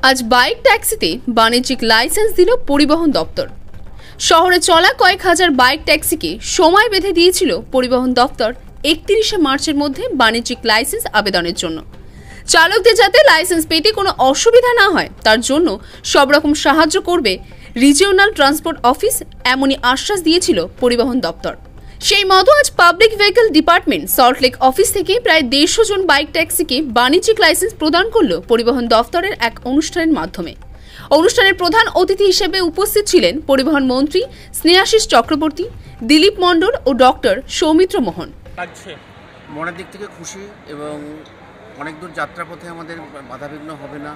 আজ বাইক ট্যাক্সিতে বাণিজ্যিক লাইসেন্স দিল পরিবহন দপ্তর। শহরে চলা কয়েক হাজার বাইক ট্যাক্সিকে সময় বেঁধে দিয়েছিল পরিবহন দপ্তর 31শে মার্চের মধ্যে বাণিজ্যিক লাইসেন্স আবেদনের জন্য। চালকদের যাতে লাইসেন্স পেতে কোনো অসুবিধা না হয় তার জন্য সব রকম সাহায্য করবে রিজিওনাল ট্রান্সপোর্ট অফিস, এমনই আশ্বাস দিয়েছিল পরিবহন দপ্তর। সেই মতো আজ public vehicle department Salt Lake office থেকে প্রায় 150 জন বাইক ট্যাক্সিকে বাণিজ্যিক লাইসেন্স প্রদান করল পরিবহন দপ্তরের এক অনুষ্ঠানের মাধ্যমে। অনুষ্ঠানের প্রধান অতিথি হিসেবে উপস্থিত ছিলেন পরিবহন মন্ত্রী স্নেহাশিস চক্রবর্তী, দিলীপ মণ্ডল ও ডক্টর সৌমিত্র মোহন। মনের দিক থেকে খুশি এবং অনেক দূর যাত্রাপথে আমাদের বাধাবিঘ্ন হবে না,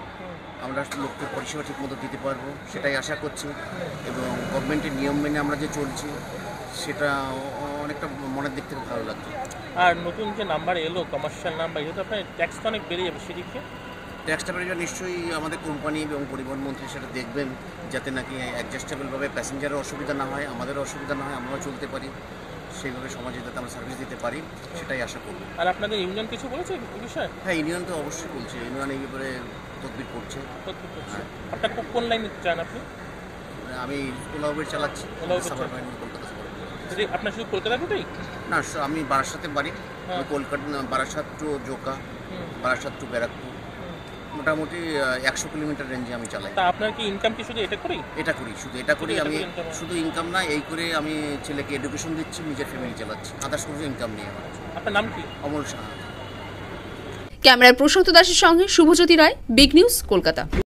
আমরা লোককে পরিষেবা ঠিকমতো দিতে পারবো সেটাই আশা করছি। এবং গভর্নমেন্টের নিয়ম মেনে আমরা যে চলছি সেটা অনেকটা মনের দিক থেকে ভালো লাগছে। আর নতুন যে নাম্বার এলো কমার্শিয়াল নাম্বার, যেহেতু আপনার ট্যাক্স তো অনেক বেড়ে যাবে, সেদিকে ট্যাক্সটা বেড়ে যাবে নিশ্চয়ই আমাদের কোম্পানি এবং পরিবহন মন্ত্রী সেটা দেখবেন যাতে নাকি অ্যাডজাস্টেবলভাবে প্যাসেঞ্জারের অসুবিধা না হয়, আমাদেরও অসুবিধা না হয়, আমরাও চলতে পারি সেইভাবে সমাজে যাতে আমরা সার্ভিস দিতে পারি সেটাই আশা করব। আর আপনাদের ইউনিয়ন কিছু বলেছে এই বিষয়ে? হ্যাঁ, ইউনিয়ন তো অবশ্যই বলছে, ইউনিয়ন এই ব্যাপারে তদবির করছে। আপনার কোন লাইনে চান আপনি? আমি ওলা উবের চালাচ্ছি। আপনার শুধু কলকাতা রুটেই? না, আমি বারাসাতে বাড়ি, কলকাতা বারাসাত টু জোকা, বারাসাত টু ব্যারাকপুর, মোটামুটি 100 কিলোমিটার রেঞ্জে আমি চালাই। তা আপনার কি ইনকাম কি শুধু এটা করি? এটা করি, শুধু এটা করি। আমি শুধু ইনকাম না, এই করে আমি ছেলেকে এডুকেশন দিচ্ছি, নিজের ফ্যামিলি চালাচ্ছি, আদার্স কোনো ইনকাম নেই আমার। আপনার নাম কি? অমল সাহা। ক্যামেরায় প্রশান্ত দাসের সঙ্গে শুভজ্যোতি রায়, বিগ নিউজ, কলকাতা।